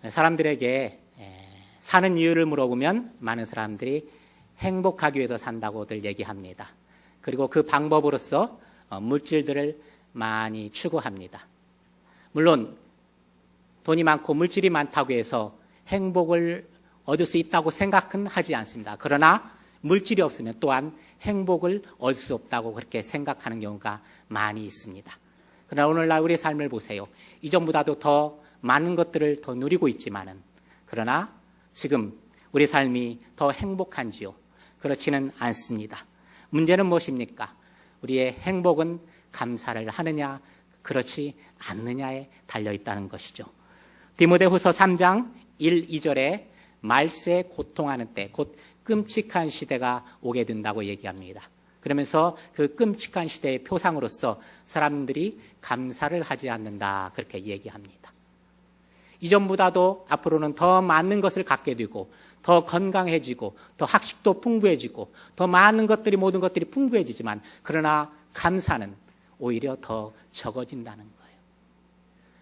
사람들에게 사는 이유를 물어보면 많은 사람들이 행복하기 위해서 산다고들 얘기합니다. 그리고 그 방법으로서 물질들을 많이 추구합니다. 물론 돈이 많고 물질이 많다고 해서 행복을 얻을 수 있다고 생각은 하지 않습니다. 그러나 물질이 없으면 또한 행복을 얻을 수 없다고 그렇게 생각하는 경우가 많이 있습니다. 그러나 오늘날 우리의 삶을 보세요. 이전보다도 더 많은 것들을 더 누리고 있지만은, 그러나 지금 우리 삶이 더 행복한지요? 그렇지는 않습니다. 문제는 무엇입니까? 우리의 행복은 감사를 하느냐, 그렇지 않느냐에 달려있다는 것이죠. 디모데후서 3장 1, 2절에 말세에 고통하는 때, 곧 끔찍한 시대가 오게 된다고 얘기합니다. 그러면서 그 끔찍한 시대의 표상으로서 사람들이 감사를 하지 않는다, 그렇게 얘기합니다. 이전보다도 앞으로는 더 많은 것을 갖게 되고, 더 건강해지고, 더 학식도 풍부해지고, 더 많은 것들이, 모든 것들이 풍부해지지만, 그러나 감사는 오히려 더 적어진다는 거예요.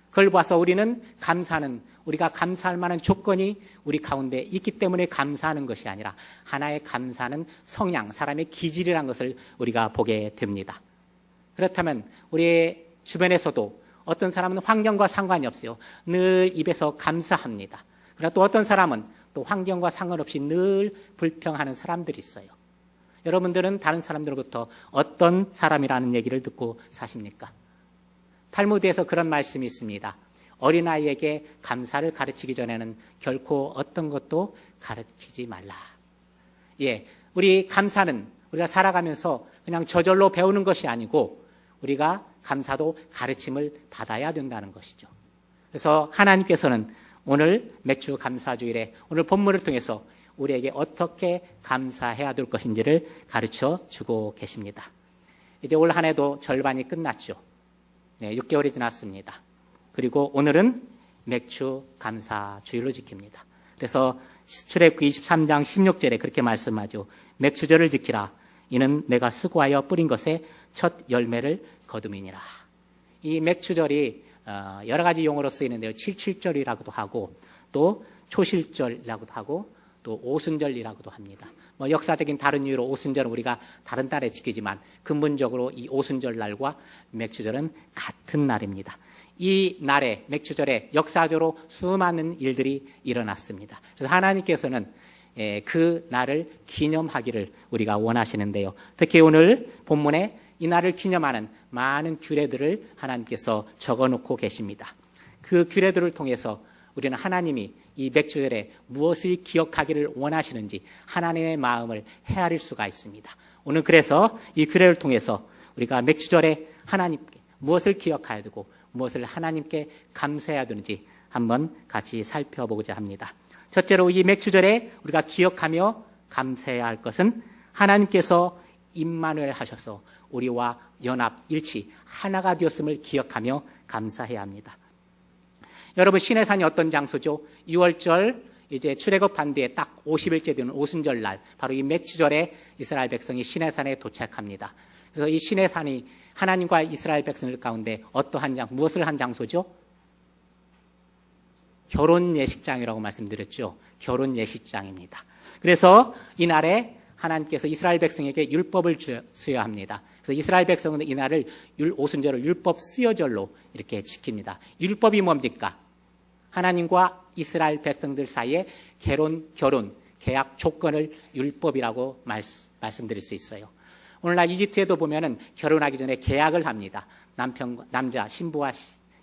그걸 봐서 우리는 감사는, 우리가 감사할 만한 조건이 우리 가운데 있기 때문에 감사하는 것이 아니라 하나의 감사는 성향, 사람의 기질이라는 것을 우리가 보게 됩니다. 그렇다면 우리 주변에서도 어떤 사람은 환경과 상관이 없어요. 늘 입에서 감사합니다. 그러나 또 어떤 사람은 또 환경과 상관없이 늘 불평하는 사람들이 있어요. 여러분들은 다른 사람들로부터 어떤 사람이라는 얘기를 듣고 사십니까? 탈무드에서 그런 말씀이 있습니다. 어린아이에게 감사를 가르치기 전에는 결코 어떤 것도 가르치지 말라. 예, 우리 감사는 우리가 살아가면서 그냥 저절로 배우는 것이 아니고 우리가 감사도 가르침을 받아야 된다는 것이죠. 그래서 하나님께서는 오늘 맥주 감사주일에 오늘 본문을 통해서 우리에게 어떻게 감사해야 될 것인지를 가르쳐 주고 계십니다. 이제 올 한 해도 절반이 끝났죠. 네, 6개월이 지났습니다. 그리고 오늘은 맥주 감사주일로 지킵니다. 그래서 출애굽기 23장 16절에 그렇게 말씀하죠. 맥주절을 지키라. 이는 내가 수고하여 뿌린 것에 첫 열매를 거둠이니라. 이 맥주절이 여러 가지 용어로 쓰이는데요. 77절이라고도 하고 또 초실절이라고도 하고 또 오순절이라고도 합니다. 역사적인 다른 이유로 오순절은 우리가 다른 달에 지키지만 근본적으로 이 오순절 날과 맥주절은 같은 날입니다. 이 날에 맥주절에 역사적으로 수많은 일들이 일어났습니다. 그래서 하나님께서는 그 날을 기념하기를 우리가 원하시는데요. 특히 오늘 본문에 이 날을 기념하는 많은 규례들을 하나님께서 적어놓고 계십니다. 그 규례들을 통해서 우리는 하나님이 이 맥주절에 무엇을 기억하기를 원하시는지 하나님의 마음을 헤아릴 수가 있습니다. 오늘 그래서 이 규례를 통해서 우리가 맥주절에 하나님께 무엇을 기억해야 되고 무엇을 하나님께 감사해야 되는지 한번 같이 살펴보고자 합니다. 첫째로 이 맥주절에 우리가 기억하며 감사해야 할 것은 하나님께서 임마누엘 하셔서 우리와 연합, 일치, 하나가 되었음을 기억하며 감사해야 합니다. 여러분, 시내산이 어떤 장소죠? 6월절 이제 출애굽한 뒤에 딱 50일째 되는 오순절 날, 바로 이 맥주절에 이스라엘 백성이 시내산에 도착합니다. 그래서 이 시내산이 하나님과 이스라엘 백성들 가운데 무엇을 한 장소죠? 결혼 예식장이라고 말씀드렸죠. 결혼 예식장입니다. 그래서 이날에 하나님께서 이스라엘 백성에게 율법을 수여합니다. 그래서 이스라엘 백성은 이날을 오순절을 율법 수여절로 이렇게 지킵니다. 율법이 뭡니까? 하나님과 이스라엘 백성들 사이에 결혼, 계약 조건을 율법이라고 말씀드릴 수 있어요. 오늘날 이집트에도 보면은 결혼하기 전에 계약을 합니다. 남자, 신부와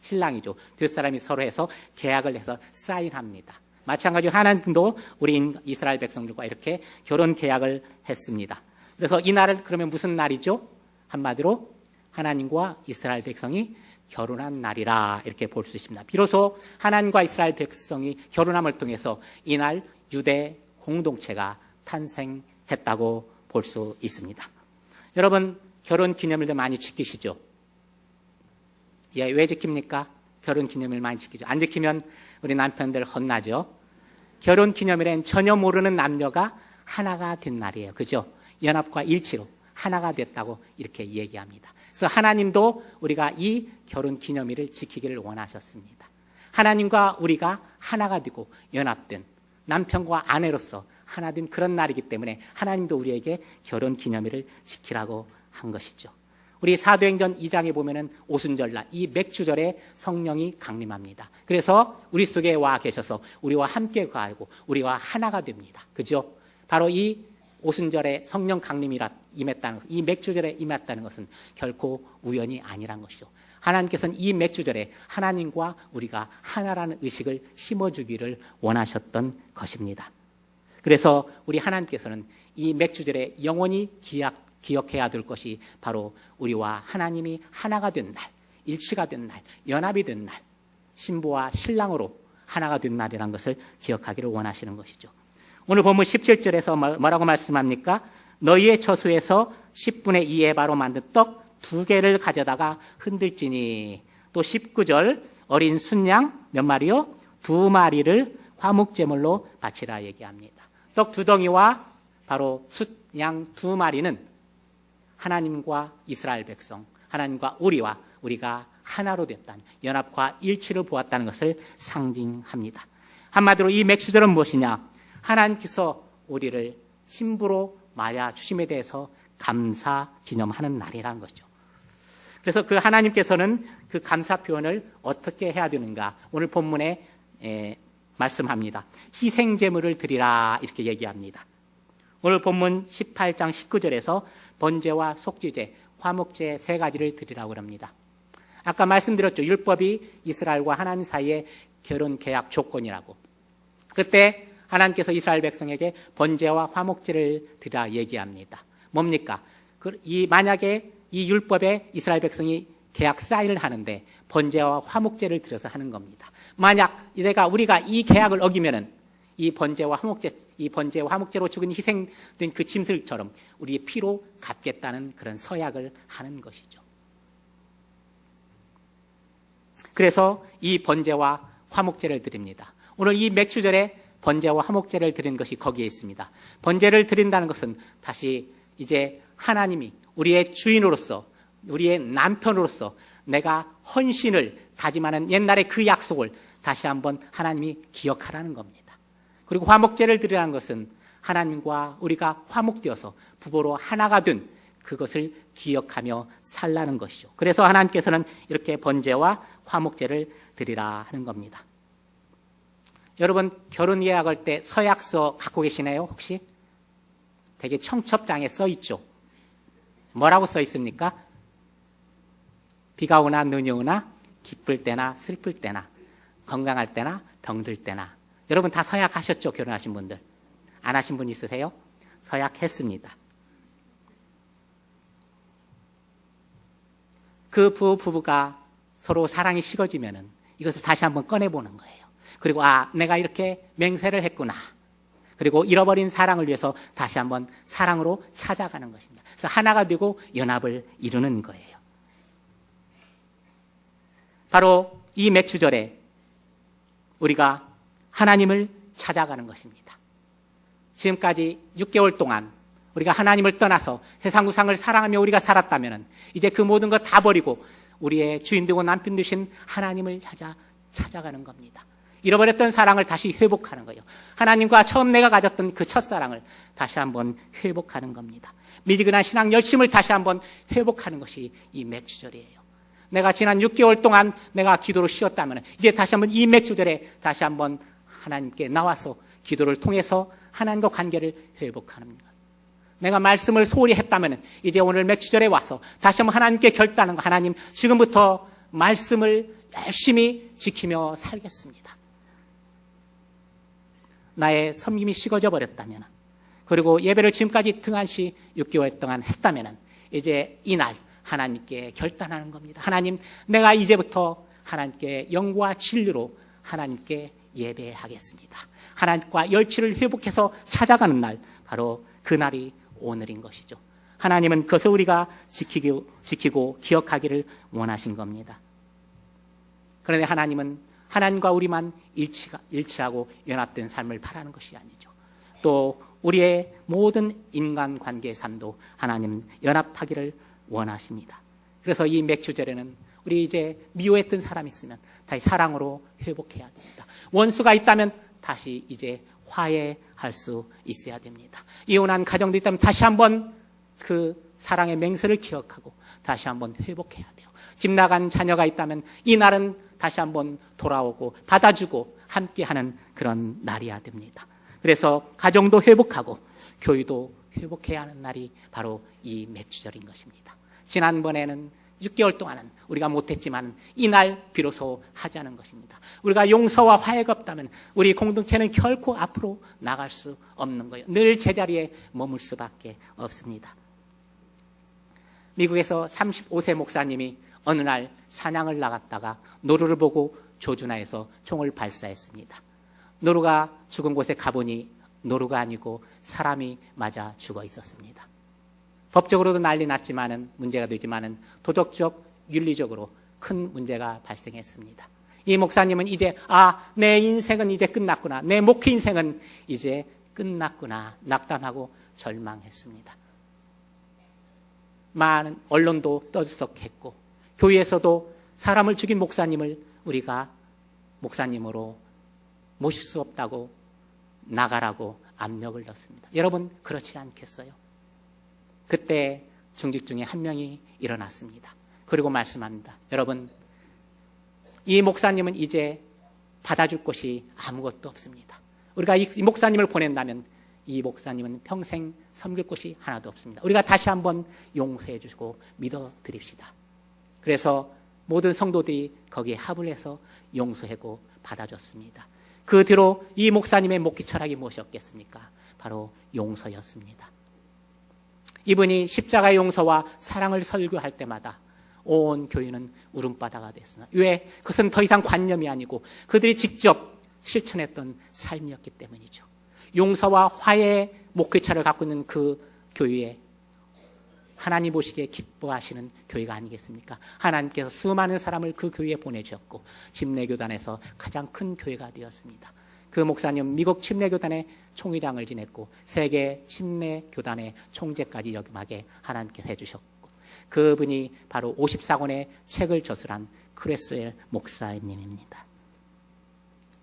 신랑이죠. 두 사람이 서로 해서 계약을 해서 사인합니다. 마찬가지로 하나님도 우리 이스라엘 백성들과 이렇게 결혼 계약을 했습니다. 그래서 이 날은 그러면 무슨 날이죠? 한마디로 하나님과 이스라엘 백성이 결혼한 날이라 이렇게 볼 수 있습니다. 비로소 하나님과 이스라엘 백성이 결혼함을 통해서 이날 유대 공동체가 탄생했다고 볼 수 있습니다. 여러분, 결혼 기념일도 많이 지키시죠? 예, 왜 지킵니까? 결혼 기념일 많이 지키죠. 안 지키면 우리 남편들 혼나죠. 결혼 기념일엔 전혀 모르는 남녀가 하나가 된 날이에요. 그죠? 연합과 일치로 하나가 됐다고 이렇게 얘기합니다. 그래서 하나님도 우리가 이 결혼 기념일을 지키기를 원하셨습니다. 하나님과 우리가 하나가 되고 연합된 남편과 아내로서 하나 된 그런 날이기 때문에 하나님도 우리에게 결혼 기념일을 지키라고 한 것이죠. 우리 사도행전 2장에 보면은 오순절날 이 맥주절에 성령이 강림합니다. 그래서 우리 속에 와 계셔서 우리와 함께 가고 우리와 하나가 됩니다. 그죠? 바로 이 오순절에 성령 강림이 임했다는 것, 이 맥주절에 임했다는 것은 결코 우연이 아니란 것이죠. 하나님께서는 이 맥주절에 하나님과 우리가 하나라는 의식을 심어주기를 원하셨던 것입니다. 그래서 우리 하나님께서는 이 맥주절에 영원히 기억해야 될 것이 바로 우리와 하나님이 하나가 된 날, 일치가 된 날, 연합이 된 날, 신부와 신랑으로 하나가 된 날이라는 것을 기억하기를 원하시는 것이죠. 오늘 본문 17절에서 뭐라고 말씀합니까? 너희의 처소에서 10분의 2 에바로 만든 떡 2개를 가져다가 흔들지니, 또 19절 어린 순양 몇 마리요? 2마리를 화목제물로 바치라 얘기합니다. 떡 2덩이와 바로 숫양 2마리는 하나님과 이스라엘 백성, 하나님과 우리가 하나로 됐다는 연합과 일치를 보았다는 것을 상징합니다. 한마디로 이 맥주절은 무엇이냐? 하나님께서 우리를 신부로 맞아 주심에 대해서 감사 기념하는 날이라는 것이죠. 그래서 그 하나님께서는 그 감사 표현을 어떻게 해야 되는가? 오늘 본문에 말씀합니다. 희생제물을 드리라 이렇게 얘기합니다. 오늘 본문 18장 19절에서 번제와 속죄제, 화목제 3가지를 드리라고 합니다. 아까 말씀드렸죠. 율법이 이스라엘과 하나님 사이의 결혼 계약 조건이라고. 그때 하나님께서 이스라엘 백성에게 번제와 화목제를 드리라 얘기합니다. 뭡니까? 만약에 이 율법에 이스라엘 백성이 계약 사인을 하는데 번제와 화목제를 드려서 하는 겁니다. 만약 우리가 이 계약을 어기면은 이 번제와 화목제로 죽은 희생된 그 짐승처럼 우리의 피로 갚겠다는 그런 서약을 하는 것이죠. 그래서 이 번제와 화목제를 드립니다. 오늘 이 맥주절에 번제와 화목제를 드리는 것이 거기에 있습니다. 번제를 드린다는 것은 다시 이제 하나님이 우리의 주인으로서, 우리의 남편으로서 내가 헌신을 다짐하는 옛날의 그 약속을 다시 한번 하나님이 기억하라는 겁니다. 그리고 화목제를 드리라는 것은 하나님과 우리가 화목되어서 부부로 하나가 된 그것을 기억하며 살라는 것이죠. 그래서 하나님께서는 이렇게 번제와 화목제를 드리라 하는 겁니다. 여러분 결혼 예약할 때 서약서 갖고 계시나요 혹시? 되게 청첩장에 써 있죠. 뭐라고 써 있습니까? 비가 오나 눈이 오나 기쁠 때나 슬플 때나 건강할 때나 병들 때나. 여러분 다 서약하셨죠? 결혼하신 분들. 안 하신 분 있으세요? 서약했습니다. 그 부부가 서로 사랑이 식어지면은 이것을 다시 한번 꺼내보는 거예요. 그리고 내가 이렇게 맹세를 했구나. 그리고 잃어버린 사랑을 위해서 다시 한번 사랑으로 찾아가는 것입니다. 그래서 하나가 되고 연합을 이루는 거예요. 바로 이 맥주절에 우리가 하나님을 찾아가는 것입니다. 지금까지 6개월 동안 우리가 하나님을 떠나서 세상 우상을 사랑하며 우리가 살았다면 이제 그 모든 것 다 버리고 우리의 주인 되고 남편 되신 하나님을 찾아가는 겁니다. 잃어버렸던 사랑을 다시 회복하는 거예요. 하나님과 처음 내가 가졌던 그 첫사랑을 다시 한번 회복하는 겁니다. 미지근한 신앙 열심을 다시 한번 회복하는 것이 이 맥주절이에요. 내가 지난 6개월 동안 내가 기도를 쉬었다면 이제 다시 한번 이 맥주절에 다시 한번 하나님께 나와서 기도를 통해서 하나님과 관계를 회복하는 것. 내가 말씀을 소홀히 했다면 이제 오늘 맥주절에 와서 다시 한번 하나님께 결단하는 거. 하나님 지금부터 말씀을 열심히 지키며 살겠습니다. 나의 섬김이 식어져 버렸다면 그리고 예배를 지금까지 등한시 6개월 동안 했다면 이제 이날 하나님께 결단하는 겁니다. 하나님 내가 이제부터 하나님께 영과 진리로 하나님께 예배하겠습니다. 하나님과 열취를 회복해서 찾아가는 날 바로 그날이 오늘인 것이죠. 하나님은 그것을 우리가 지키고 기억하기를 원하신 겁니다. 그런데 하나님은 하나님과 우리만 일치하고 연합된 삶을 바라는 것이 아니죠. 또 우리의 모든 인간관계의 삶도 하나님 연합하기를 원하십니다. 그래서 이 맥주절에는 우리 이제 미워했던 사람이 있으면 다시 사랑으로 회복해야 됩니다. 원수가 있다면 다시 이제 화해할 수 있어야 됩니다. 이혼한 가정도 있다면 다시 한번 그 사랑의 맹세를 기억하고 다시 한번 회복해야 돼요. 집 나간 자녀가 있다면 이 날은 다시 한번 돌아오고 받아주고 함께하는 그런 날이어야 됩니다. 그래서 가정도 회복하고 교회도 회복해야 하는 날이 바로 이 맥주절인 것입니다. 지난번에는 6개월 동안은 우리가 못했지만 이날 비로소 하자는 것입니다. 우리가 용서와 화해가 없다면 우리 공동체는 결코 앞으로 나갈 수 없는 거예요. 늘 제자리에 머물 수밖에 없습니다. 미국에서 35세 목사님이 어느 날 사냥을 나갔다가 노루를 보고 조준하여서 총을 발사했습니다. 노루가 죽은 곳에 가보니 노루가 아니고 사람이 맞아 죽어 있었습니다. 법적으로도 난리 났지만은 문제가 되지만은 도덕적, 윤리적으로 큰 문제가 발생했습니다. 이 목사님은 이제 내 인생은 이제 끝났구나. 내 목회 인생은 이제 끝났구나. 낙담하고 절망했습니다. 많은 언론도 떠들썩했고 교회에서도 사람을 죽인 목사님을 우리가 목사님으로 모실 수 없다고 나가라고 압력을 넣습니다. 여러분 그렇지 않겠어요? 그때 중직 중에 한 명이 일어났습니다. 그리고 말씀합니다. 여러분 이 목사님은 이제 받아줄 곳이 아무것도 없습니다. 우리가 이 목사님을 보낸다면 이 목사님은 평생 섬길 곳이 하나도 없습니다. 우리가 다시 한번 용서해 주시고 믿어드립시다. 그래서 모든 성도들이 거기에 합을 해서 용서하고 받아줬습니다. 그 뒤로 이 목사님의 목회 철학이 무엇이었겠습니까? 바로 용서였습니다. 이분이 십자가의 용서와 사랑을 설교할 때마다 온 교회는 울음바다가 됐습니다. 왜? 그것은 더 이상 관념이 아니고 그들이 직접 실천했던 삶이었기 때문이죠. 용서와 화해의 목회차를 갖고 있는 그 교회에 하나님 보시기에 기뻐하시는 교회가 아니겠습니까? 하나님께서 수많은 사람을 그 교회에 보내주셨고 침례교단에서 가장 큰 교회가 되었습니다. 그 목사님 미국 침례교단의 총회장을 지냈고 세계 침례교단의 총재까지 역임하게 하나님께서 해주셨고 그분이 바로 54권의 책을 저술한 크레스웰 목사님입니다.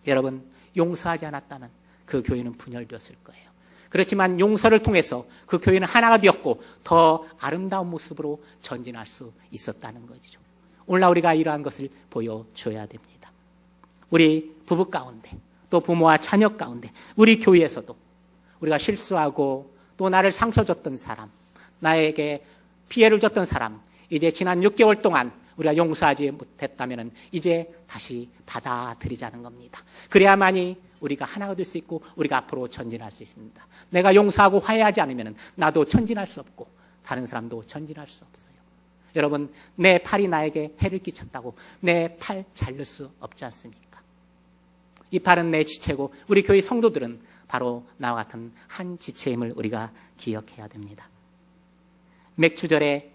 여러분 용서하지 않았다면 그 교회는 분열되었을 거예요. 그렇지만 용서를 통해서 그 교회는 하나가 되었고 더 아름다운 모습으로 전진할 수 있었다는 것이죠. 오늘날 우리가 이러한 것을 보여줘야 됩니다. 우리 부부 가운데 또 부모와 자녀 가운데 우리 교회에서도 우리가 실수하고 또 나를 상처 줬던 사람, 나에게 피해를 줬던 사람, 이제 지난 6개월 동안 우리가 용서하지 못했다면 이제 다시 받아들이자는 겁니다. 그래야만이 우리가 하나가 될 수 있고 우리가 앞으로 전진할 수 있습니다. 내가 용서하고 화해하지 않으면 나도 전진할 수 없고 다른 사람도 전진할 수 없어요. 여러분 내 팔이 나에게 해를 끼쳤다고 내 팔 자를 수 없지 않습니까? 이 팔은 내 지체고 우리 교회 성도들은 바로 나와 같은 한 지체임을 우리가 기억해야 됩니다. 맥주절에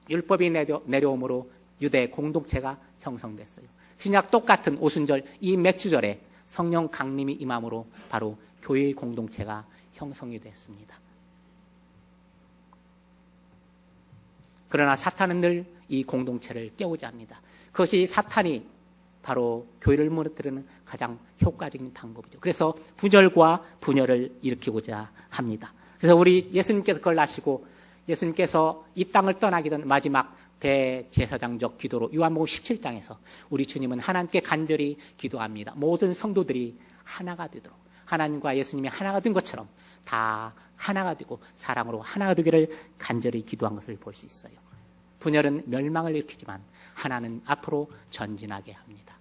율법이 내려옴으로 유대 공동체가 형성됐어요. 신약 똑같은 오순절 이 맥주절에 성령 강림이 임함으로 바로 교회의 공동체가 형성이 됐습니다. 그러나 사탄은 늘 이 공동체를 깨우자 합니다. 그것이 사탄이 바로 교회를 무너뜨리는 가장 효과적인 방법이죠. 그래서 분열과 분열을 일으키고자 합니다. 그래서 우리 예수님께서 그걸 아시고 예수님께서 이 땅을 떠나기 전 마지막 대제사장적 기도로 요한복음 17장에서 우리 주님은 하나님께 간절히 기도합니다. 모든 성도들이 하나가 되도록 하나님과 예수님이 하나가 된 것처럼 다 하나가 되고 사랑으로 하나가 되기를 간절히 기도한 것을 볼 수 있어요. 분열은 멸망을 일으키지만 하나는 앞으로 전진하게 합니다.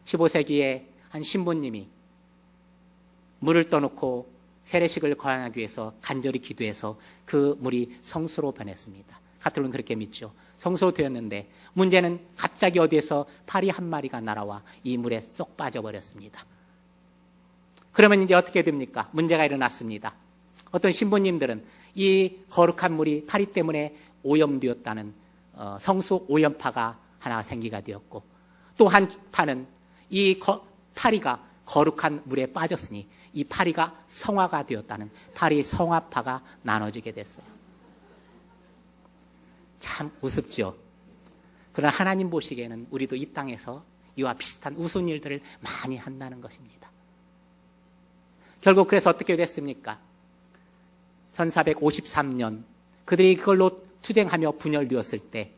15세기에 한 신부님이 물을 떠놓고 세례식을 거행하기 위해서 간절히 기도해서 그 물이 성수로 변했습니다. 가톨릭은 그렇게 믿죠. 성수로 되었는데 문제는 갑자기 어디에서 파리 한 마리가 날아와 이 물에 쏙 빠져버렸습니다. 그러면 이제 어떻게 됩니까? 문제가 일어났습니다. 어떤 신부님들은 이 거룩한 물이 파리 때문에 오염되었다는 성수 오염파가 하나 생기가 되었고 또 한 파는 이 파리가 거룩한 물에 빠졌으니 이 파리가 성화가 되었다는 파리 성화파가 나눠지게 됐어요. 참 우습죠. 그러나 하나님 보시기에는 우리도 이 땅에서 이와 비슷한 우스운 일들을 많이 한다는 것입니다. 결국 그래서 어떻게 됐습니까? 1453년 그들이 그걸로 투쟁하며 분열되었을 때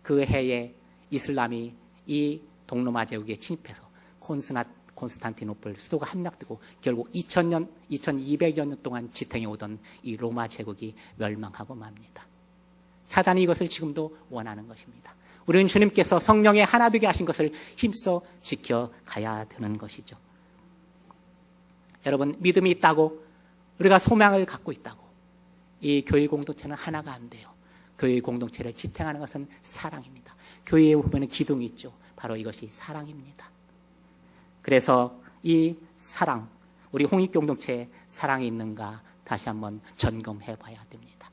그 해에 이슬람이 이 동로마 제국에 침입해서 콘스탄티노플 수도가 함락되고 결국 2000년, 2200여 년 동안 지탱해 오던 이 로마 제국이 멸망하고 맙니다. 사단이 이것을 지금도 원하는 것입니다. 우리는 주님께서 성령에 하나 되게 하신 것을 힘써 지켜가야 되는 것이죠. 여러분, 믿음이 있다고 우리가 소망을 갖고 있다고 이 교회 공동체는 하나가 안 돼요. 교회 공동체를 지탱하는 것은 사랑입니다. 교회에 보면 기둥이 있죠. 바로 이것이 사랑입니다. 그래서 이 사랑, 우리 홍익 공동체에 사랑이 있는가 다시 한번 점검해 봐야 됩니다.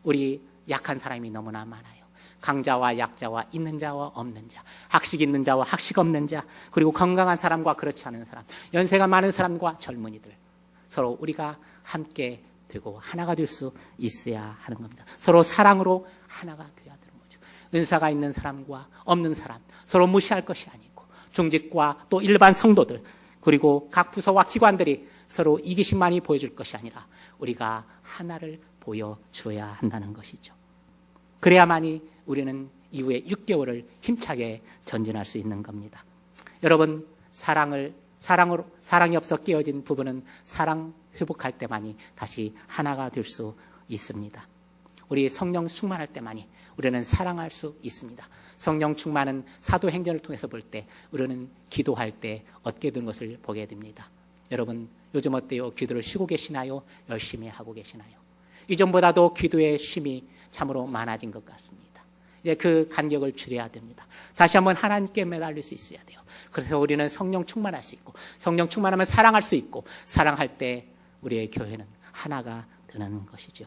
우리 약한 사람이 너무나 많아요. 강자와 약자와 있는 자와 없는 자, 학식 있는 자와 학식 없는 자, 그리고 건강한 사람과 그렇지 않은 사람, 연세가 많은 사람과 젊은이들, 서로 우리가 함께 되고 하나가 될 수 있어야 하는 겁니다. 서로 사랑으로 하나가 되어야 되는 거죠. 은사가 있는 사람과 없는 사람, 서로 무시할 것이 아니고 중직과 또 일반 성도들, 그리고 각 부서와 기관들이 서로 이기심만이 보여줄 것이 아니라 우리가 하나를 보여줘야 한다는 것이죠. 그래야만이 우리는 이후에 6개월을 힘차게 전진할 수 있는 겁니다. 여러분, 사랑이 없어 깨어진 부부는 사랑 회복할 때만이 다시 하나가 될 수 있습니다. 우리 성령 충만할 때만이 우리는 사랑할 수 있습니다. 성령 충만은 사도행전을 통해서 볼 때 우리는 기도할 때 얻게 된 것을 보게 됩니다. 여러분, 요즘 어때요? 기도를 쉬고 계시나요? 열심히 하고 계시나요? 이전보다도 기도의 쉼이 참으로 많아진 것 같습니다. 이제 그 간격을 줄여야 됩니다. 다시 한번 하나님께 매달릴 수 있어야 돼요. 그래서 우리는 성령 충만할 수 있고, 성령 충만하면 사랑할 수 있고, 사랑할 때 우리의 교회는 하나가 되는 것이죠.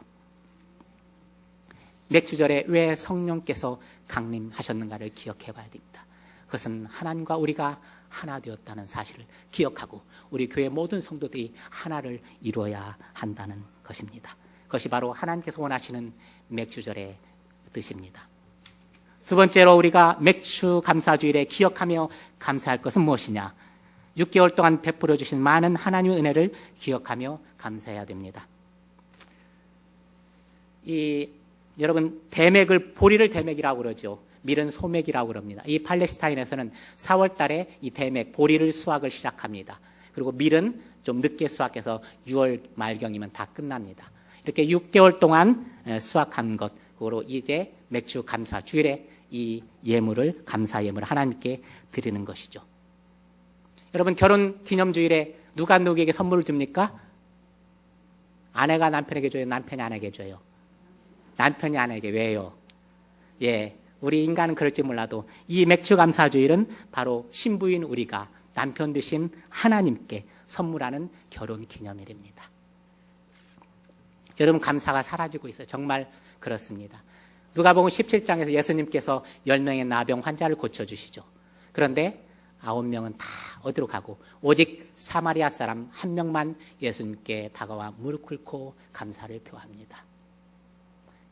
맥주절에 왜 성령께서 강림하셨는가를 기억해 봐야 됩니다. 그것은 하나님과 우리가 하나 되었다는 사실을 기억하고 우리 교회 모든 성도들이 하나를 이루어야 한다는 것입니다. 그것이 바로 하나님께서 원하시는 맥주절의 뜻입니다. 두 번째로 우리가 맥주 감사주일에 기억하며 감사할 것은 무엇이냐? 6개월 동안 베풀어 주신 많은 하나님의 은혜를 기억하며 감사해야 됩니다. 여러분, 대맥을 보리를 대맥이라고 그러죠. 밀은 소맥이라고 그럽니다. 이 팔레스타인에서는 4월 달에 이 대맥 보리를 수확을 시작합니다. 그리고 밀은 좀 늦게 수확해서 6월 말경이면 다 끝납니다. 이렇게 6개월 동안 수확한 것, 그거로 이제 맥주 감사 주일에 이 예물을, 감사 예물을 하나님께 드리는 것이죠. 여러분, 결혼 기념주일에 누가 누구에게 선물을 줍니까? 아내가 남편에게 줘요? 남편이 아내에게 줘요? 남편이 아내에게. 왜요? 예, 우리 인간은 그럴지 몰라도 이 맥주 감사주일은 바로 신부인 우리가 남편 되신 하나님께 선물하는 결혼 기념일입니다. 여러분, 감사가 사라지고 있어요. 정말 그렇습니다. 누가복음 17장에서 예수님께서 10명의 나병 환자를 고쳐주시죠. 그런데 9명은 다 어디로 가고 오직 사마리아 사람 1명만 예수님께 다가와 무릎 꿇고 감사를 표합니다.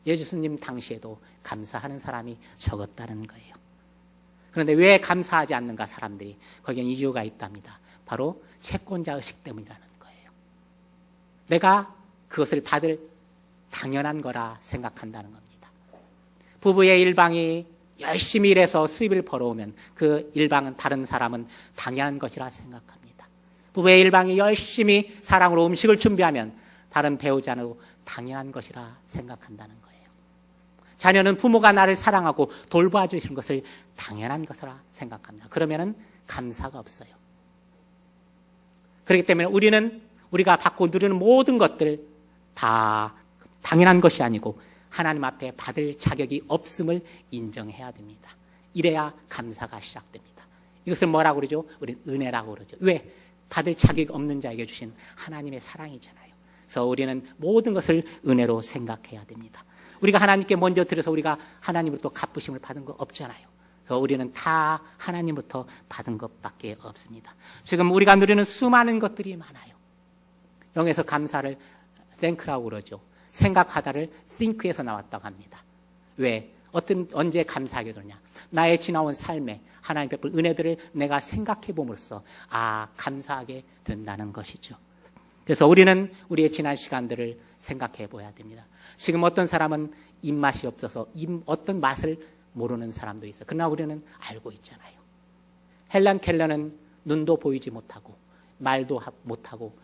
예수님 당시에도 감사하는 사람이 적었다는 거예요. 그런데 왜 감사하지 않는가 사람들이? 거기엔 이유가 있답니다. 바로 채권자의식 때문이라는 거예요. 내가 그것을 받을 당연한 거라 생각한다는 겁니다. 부부의 일방이 열심히 일해서 수입을 벌어오면 그 일방은, 다른 사람은 당연한 것이라 생각합니다. 부부의 일방이 열심히 사랑으로 음식을 준비하면 다른 배우자는 당연한 것이라 생각한다는 거예요. 자녀는 부모가 나를 사랑하고 돌봐주시는 것을 당연한 것이라 생각합니다. 그러면은 감사가 없어요. 그렇기 때문에 우리가 받고 누리는 모든 것들 다 당연한 것이 아니고 하나님 앞에 받을 자격이 없음을 인정해야 됩니다. 이래야 감사가 시작됩니다. 이것을 뭐라고 그러죠? 우리는 은혜라고 그러죠. 왜? 받을 자격이 없는 자에게 주신 하나님의 사랑이잖아요. 그래서 우리는 모든 것을 은혜로 생각해야 됩니다. 우리가 하나님께 먼저 드려서 우리가 하나님으로부터 갚으심을 받은 거 없잖아요. 그래서 우리는 다 하나님부터 받은 것밖에 없습니다. 지금 우리가 누리는 수많은 것들이 많아요. 영에서 감사를 thank라고 그러죠. 생각하다를 think에서 나왔다고 합니다. 왜? 언제 감사하게 되느냐. 나의 지나온 삶에 하나님 베풀 은혜들을 내가 생각해 봄으로써 감사하게 된다는 것이죠. 그래서 우리는 우리의 지난 시간들을 생각해 보아야 됩니다. 지금 어떤 사람은 입맛이 없어서 어떤 맛을 모르는 사람도 있어요. 그러나 우리는 알고 있잖아요. 헬란 켈러는 눈도 보이지 못하고 말도 못하고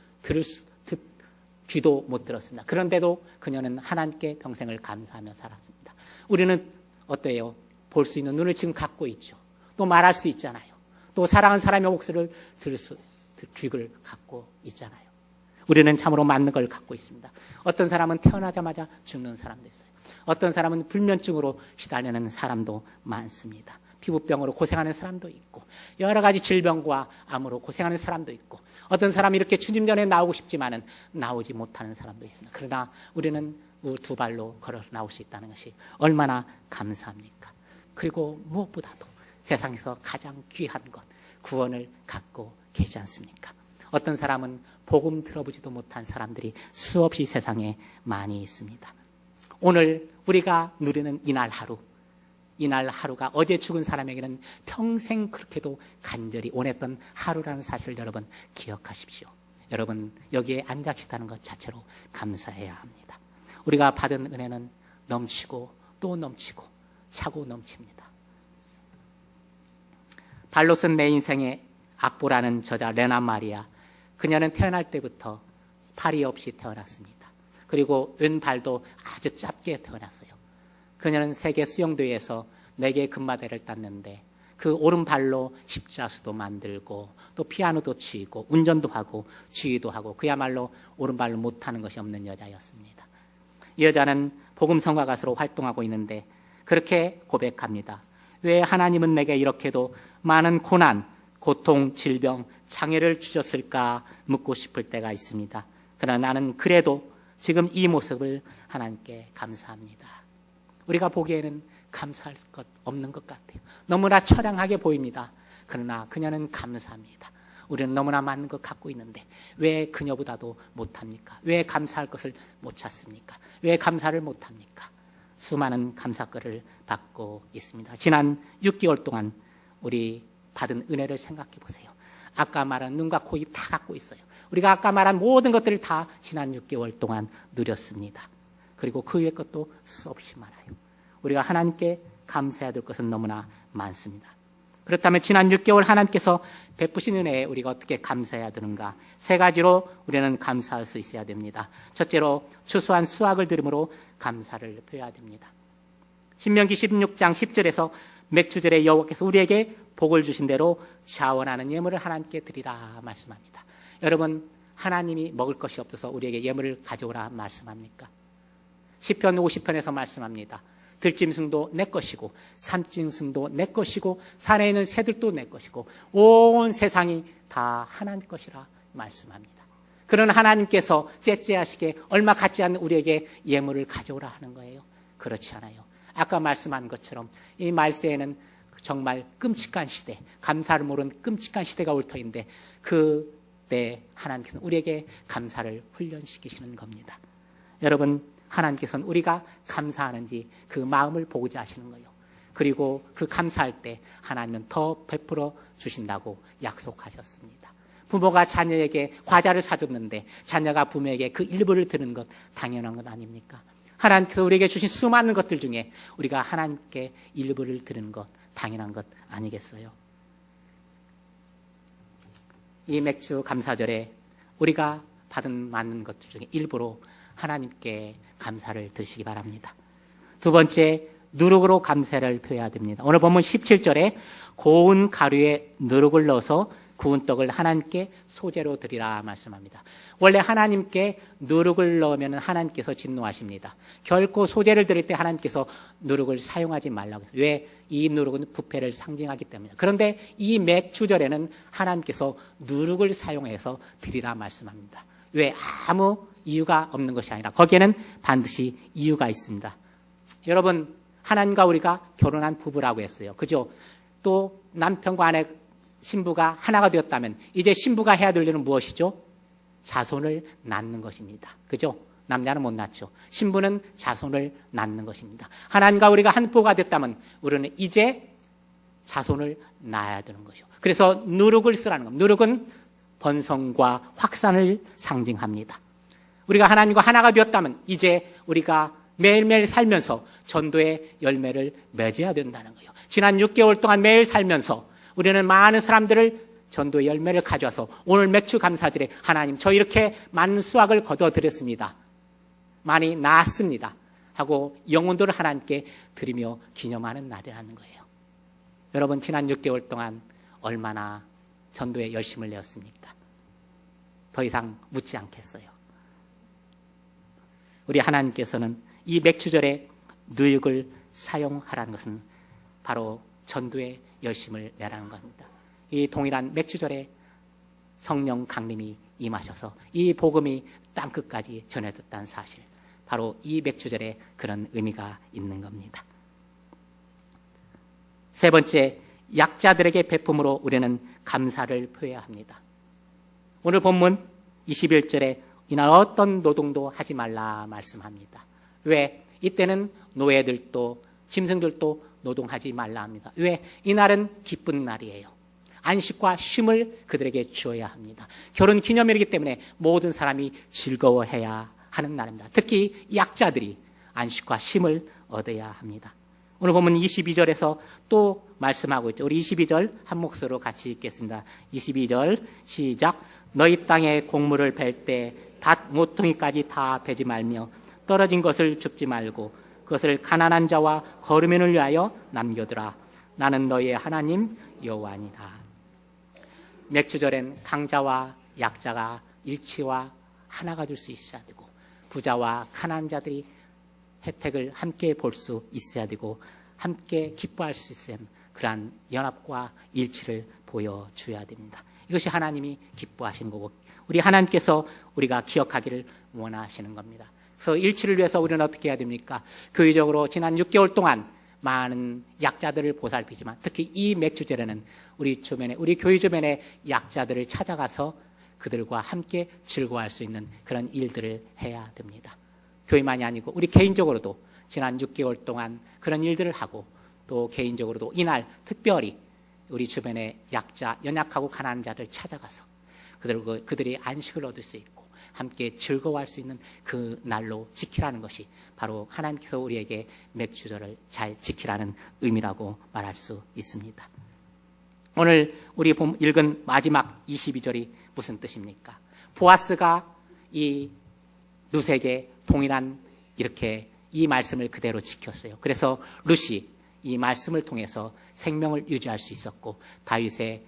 귀도 못 들었습니다. 그런데도 그녀는 하나님께 평생을 감사하며 살았습니다. 우리는 어때요? 볼 수 있는 눈을 지금 갖고 있죠. 또 말할 수 있잖아요. 또 사랑하는 사람의 목소리를 들을 수 귀를 갖고 있잖아요. 우리는 참으로 맞는 걸 갖고 있습니다. 어떤 사람은 태어나자마자 죽는 사람도 있어요. 어떤 사람은 불면증으로 시달리는 사람도 많습니다. 피부병으로 고생하는 사람도 있고 여러 가지 질병과 암으로 고생하는 사람도 있고 어떤 사람이 이렇게 주님 전에 나오고 싶지만은 나오지 못하는 사람도 있습니다. 그러나 우리는 두 발로 걸어 나올 수 있다는 것이 얼마나 감사합니까? 그리고 무엇보다도 세상에서 가장 귀한 것, 구원을 갖고 계시지 않습니까? 어떤 사람은 복음 들어보지도 못한 사람들이 수없이 세상에 많이 있습니다. 오늘 우리가 누리는 이날 하루가 어제 죽은 사람에게는 평생 그렇게도 간절히 원했던 하루라는 사실을 여러분 기억하십시오. 여러분 여기에 앉아 계시다는 것 자체로 감사해야 합니다. 우리가 받은 은혜는 넘치고 또 넘치고 차고 넘칩니다. 발로 쓴 내 인생의 악보라는 저자 레나 마리아, 그녀는 태어날 때부터 팔이 없이 태어났습니다. 그리고 왼발도 아주 짧게 태어났어요. 그녀는 세계 수영대회에서 4개의 금메달을 땄는데 그 오른발로 십자수도 만들고 또 피아노도 치고 운전도 하고 주의도 하고 그야말로 오른발로 못하는 것이 없는 여자였습니다. 이 여자는 복음성가 가수로 활동하고 있는데 그렇게 고백합니다. 왜 하나님은 내게 이렇게도 많은 고난, 고통, 질병, 장애를 주셨을까 묻고 싶을 때가 있습니다. 그러나 나는 그래도 지금 이 모습을 하나님께 감사합니다. 우리가 보기에는 감사할 것 없는 것 같아요. 너무나 처량하게 보입니다. 그러나 그녀는 감사합니다. 우리는 너무나 많은 것 갖고 있는데 왜 그녀보다도 못합니까? 왜 감사할 것을 못 찾습니까? 왜 감사를 못합니까? 수많은 감사거리를 받고 있습니다. 지난 6개월 동안 우리 받은 은혜를 생각해 보세요. 아까 말한 눈과 코, 입 다 갖고 있어요. 우리가 아까 말한 모든 것들을 다 지난 6개월 동안 누렸습니다. 그리고 그 외의 것도 수없이 많아요. 우리가 하나님께 감사해야 될 것은 너무나 많습니다. 그렇다면 지난 6개월 하나님께서 베푸신 은혜에 우리가 어떻게 감사해야 되는가? 3가지로 우리는 감사할 수 있어야 됩니다. 첫째로 추수한 수확을 들음으로 감사를 표해야 됩니다. 신명기 16장 10절에서 맥주절에 여호와께서 우리에게 복을 주신 대로 자원하는 예물을 하나님께 드리라 말씀합니다. 여러분, 하나님이 먹을 것이 없어서 우리에게 예물을 가져오라 말씀합니까? 시편 50편에서 말씀합니다. 들짐승도 내 것이고 산짐승도 내 것이고 산에 있는 새들도 내 것이고 온 세상이 다 하나님 것이라 말씀합니다. 그런 하나님께서 째째하시게 얼마 같지 않은 우리에게 예물을 가져오라 하는 거예요. 그렇지 않아요. 아까 말씀한 것처럼 이 말세에는 정말 끔찍한 시대, 감사를 모르는 끔찍한 시대가 올 터인데 그때 하나님께서는 우리에게 감사를 훈련시키시는 겁니다. 여러분, 하나님께서는 우리가 감사하는지 그 마음을 보고자 하시는 거예요. 그리고 그 감사할 때 하나님은 더 베풀어 주신다고 약속하셨습니다. 부모가 자녀에게 과자를 사줬는데 자녀가 부모에게 그 일부를 드는 것 당연한 것 아닙니까? 하나님께서 우리에게 주신 수많은 것들 중에 우리가 하나님께 일부를 드리는 것 당연한 것 아니겠어요? 이 맥주 감사절에 우리가 받은 많은 것들 중에 일부로 하나님께 감사를 드리시기 바랍니다. 두 번째, 누룩으로 감사를 표해야 됩니다. 오늘 보면 17절에 고운 가루에 누룩을 넣어서 구운 떡을 하나님께 소제로 드리라 말씀합니다. 원래 하나님께 누룩을 넣으면 하나님께서 진노하십니다. 결코 소제를 드릴 때 하나님께서 누룩을 사용하지 말라고 했어요. 왜? 이 누룩은 부패를 상징하기 때문이다. 그런데 이 맥주절에는 하나님께서 누룩을 사용해서 드리라 말씀합니다. 왜? 아무 이유가 없는 것이 아니라 거기에는 반드시 이유가 있습니다. 여러분, 하나님과 우리가 결혼한 부부라고 했어요. 그죠? 또 남편과 아내, 신부가 하나가 되었다면 이제 신부가 해야 될 일은 무엇이죠? 자손을 낳는 것입니다. 그죠? 남자는 못 낳죠. 신부는 자손을 낳는 것입니다. 하나님과 우리가 한 부가 됐다면 우리는 이제 자손을 낳아야 되는 것이죠. 그래서 누룩을 쓰라는 겁니다. 누룩은 번성과 확산을 상징합니다. 우리가 하나님과 하나가 되었다면 이제 우리가 매일매일 살면서 전도의 열매를 맺어야 된다는 거예요. 지난 6개월 동안 매일 살면서 우리는 많은 사람들을 전도의 열매를 가져와서 오늘 맥주 감사절에 하나님 저 이렇게 많은 수확을 거둬드렸습니다. 많이 나았습니다. 하고 영혼들을 하나님께 드리며 기념하는 날이라는 거예요. 여러분 지난 6개월 동안 얼마나 전도에 열심을 내었습니까? 더 이상 묻지 않겠어요. 우리 하나님께서는 이 맥주절에 누육을 사용하라는 것은 바로 전도에 열심을 내라는 겁니다. 이 동일한 맥주절에 성령 강림이 임하셔서 이 복음이 땅끝까지 전해졌다는 사실, 바로 이 맥주절에 그런 의미가 있는 겁니다. 세 번째, 약자들에게 베품으로 우리는 감사를 표해야 합니다. 오늘 본문 21절에 이날 어떤 노동도 하지 말라 말씀합니다. 왜? 이때는 노예들도 짐승들도 노동하지 말라 합니다. 왜? 이날은 기쁜 날이에요. 안식과 쉼을 그들에게 주어야 합니다. 결혼 기념일이기 때문에 모든 사람이 즐거워해야 하는 날입니다. 특히 약자들이 안식과 쉼을 얻어야 합니다. 오늘 보면 22절에서 또 말씀하고 있죠. 우리 22절 한 목소리로 같이 읽겠습니다. 22절 시작. 너희 땅에 곡물을 벨 때 닷 모퉁이까지 다 베지 말며 떨어진 것을 줍지 말고 그것을 가난한 자와 거르면을 위하여 남겨두라. 나는 너희의 하나님 여호와니라. 맥주절엔 강자와 약자가 일치와 하나가 될 수 있어야 되고 부자와 가난한 자들이 혜택을 함께 볼 수 있어야 되고 함께 기뻐할 수 있는 그러한 연합과 일치를 보여줘야 됩니다. 이것이 하나님이 기뻐하시는 거고 우리 하나님께서 우리가 기억하기를 원하시는 겁니다. 그래서 일치를 위해서 우리는 어떻게 해야 됩니까? 교회적으로 지난 6개월 동안 많은 약자들을 보살피지만 특히 이 맥주절에는 우리 주변에, 우리 교회 주변에 약자들을 찾아가서 그들과 함께 즐거워할 수 있는 그런 일들을 해야 됩니다. 교회만이 아니고 우리 개인적으로도 지난 6개월 동안 그런 일들을 하고 또 개인적으로도 이날 특별히 우리 주변에 약자, 연약하고 가난한 자를 찾아가서 그들이 안식을 얻을 수 있고 함께 즐거워할 수 있는 그 날로 지키라는 것이 바로 하나님께서 우리에게 맥주절을 잘 지키라는 의미라고 말할 수 있습니다. 오늘 우리 읽은 마지막 22절이 무슨 뜻입니까? 보아스가 이 룻에게 동일한 이렇게 이 말씀을 그대로 지켰어요. 그래서 룻이 이 말씀을 통해서 생명을 유지할 수 있었고 다윗의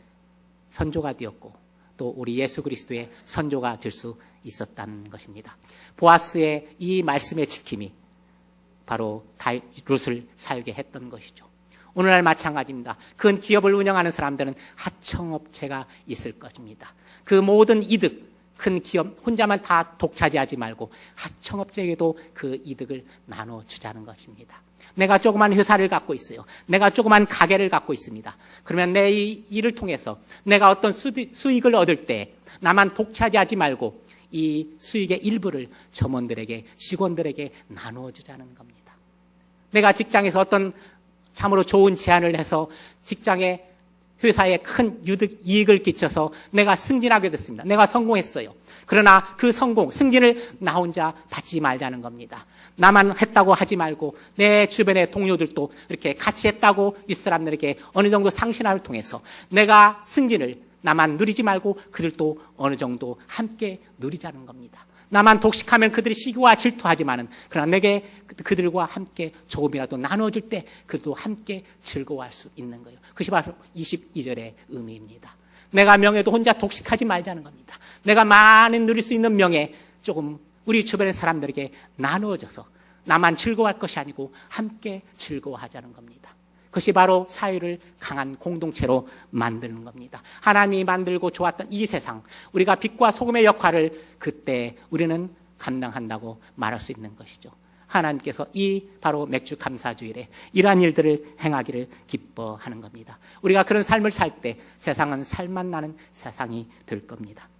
선조가 되었고 또 우리 예수 그리스도의 선조가 될 수 있었다는 것입니다. 보아스의 이 말씀의 지킴이 바로 룻을 살게 했던 것이죠. 오늘날 마찬가지입니다. 큰 기업을 운영하는 사람들은 하청업체가 있을 것입니다. 그 모든 이득, 큰 기업 혼자만 다 독차지하지 말고 하청업체에게도 그 이득을 나눠주자는 것입니다. 내가 조그만 회사를 갖고 있어요. 내가 조그만 가게를 갖고 있습니다. 그러면 내 이 일을 통해서 내가 어떤 수익을 얻을 때 나만 독차지하지 말고 이 수익의 일부를 점원들에게, 직원들에게 나눠주자는 겁니다. 내가 직장에서 어떤 참으로 좋은 제안을 해서 직장에 회사에 큰 이익을 끼쳐서 내가 승진하게 됐습니다. 내가 성공했어요. 그러나 그 성공, 승진을 나 혼자 받지 말자는 겁니다. 나만 했다고 하지 말고 내 주변의 동료들도 이렇게 같이 했다고 이 사람들에게 어느 정도 상신함을 통해서 내가 승진을 나만 누리지 말고 그들도 어느 정도 함께 누리자는 겁니다. 나만 독식하면 그들이 시기와 질투하지만은 그러나 내게 그들과 함께 조금이라도 나눠줄 때 그들도 함께 즐거워할 수 있는 거예요. 그것이 바로 22절의 의미입니다. 내가 명예도 혼자 독식하지 말자는 겁니다. 내가 많은 누릴 수 있는 명예 조금 우리 주변의 사람들에게 나누어져서 나만 즐거워할 것이 아니고 함께 즐거워하자는 겁니다. 그것이 바로 사회를 강한 공동체로 만드는 겁니다. 하나님이 만들고 좋았던 이 세상, 우리가 빛과 소금의 역할을 그때 우리는 감당한다고 말할 수 있는 것이죠. 하나님께서 이 바로 맥주 감사주일에 이러한 일들을 행하기를 기뻐하는 겁니다. 우리가 그런 삶을 살 때 세상은 살맛 나는 세상이 될 겁니다.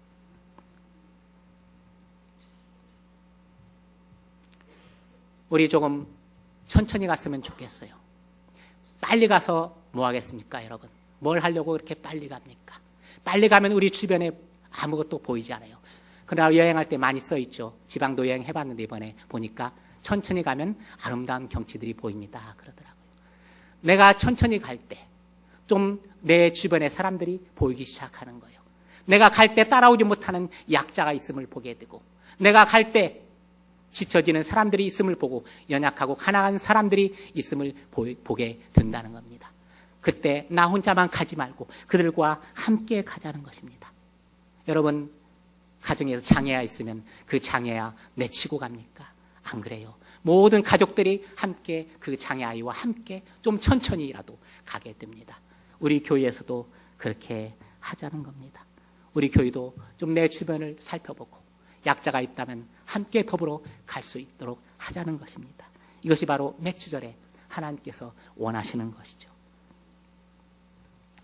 우리 조금 천천히 갔으면 좋겠어요. 빨리 가서 뭐 하겠습니까, 여러분? 뭘 하려고 그렇게 빨리 갑니까? 빨리 가면 우리 주변에 아무것도 보이지 않아요. 그러나 여행할 때 많이 써 있죠. 지방도 여행해봤는데 이번에 보니까 천천히 가면 아름다운 경치들이 보입니다. 그러더라고요. 내가 천천히 갈 때 좀 내 주변에 사람들이 보이기 시작하는 거예요. 내가 갈 때 따라오지 못하는 약자가 있음을 보게 되고, 내가 갈 때 지쳐지는 사람들이 있음을 보고 연약하고 가난한 사람들이 있음을 보게 된다는 겁니다. 그때 나 혼자만 가지 말고 그들과 함께 가자는 것입니다. 여러분, 가정에서 장애가 있으면 그 장애아 내치고 갑니까? 안 그래요. 모든 가족들이 함께 그 장애아이와 함께 좀 천천히라도 가게 됩니다. 우리 교회에서도 그렇게 하자는 겁니다. 우리 교회도 좀 내 주변을 살펴보고 약자가 있다면 함께 더불어 갈 수 있도록 하자는 것입니다. 이것이 바로 맥주절에 하나님께서 원하시는 것이죠.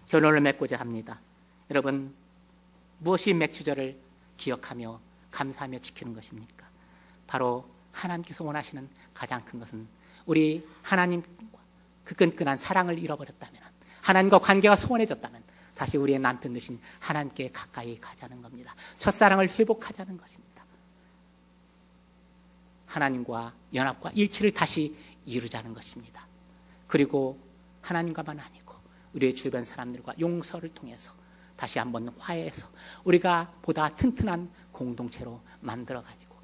결론을 맺고자 합니다. 여러분, 무엇이 맥주절을 기억하며 감사하며 지키는 것입니까? 바로 하나님께서 원하시는 가장 큰 것은 우리 하나님과 그 끈끈한 사랑을 잃어버렸다면, 하나님과 관계가 소원해졌다면 다시 우리의 남편 되신 하나님께 가까이 가자는 겁니다. 첫사랑을 회복하자는 것입니다. 하나님과 연합과 일치를 다시 이루자는 것입니다. 그리고 하나님과만 아니고 우리의 주변 사람들과 용서를 통해서 다시 한번 화해해서 우리가 보다 튼튼한 공동체로 만들어가지고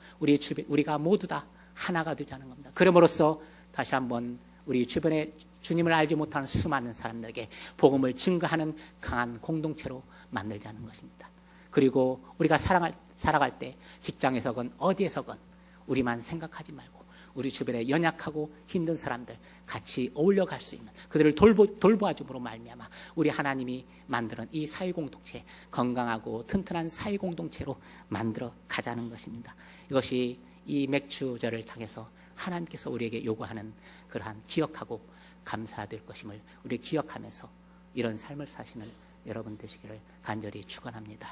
우리가 모두 다 하나가 되자는 겁니다. 그럼으로써 다시 한번 우리 주변에 주님을 알지 못하는 수많은 사람들에게 복음을 증거하는 강한 공동체로 만들자는 것입니다. 그리고 우리가 살아갈 때 직장에서건 어디에서건 우리만 생각하지 말고 우리 주변에 연약하고 힘든 사람들 같이 어울려 갈 수 있는, 그들을 돌보아줌으로 말미암아 우리 하나님이 만드는 이 사회공동체, 건강하고 튼튼한 사회공동체로 만들어 가자는 것입니다. 이것이 이 맥주절을 통해서 하나님께서 우리에게 요구하는 그러한 기억하고 감사될 것임을 우리 기억하면서 이런 삶을 사시는 여러분 되시기를 간절히 축원합니다.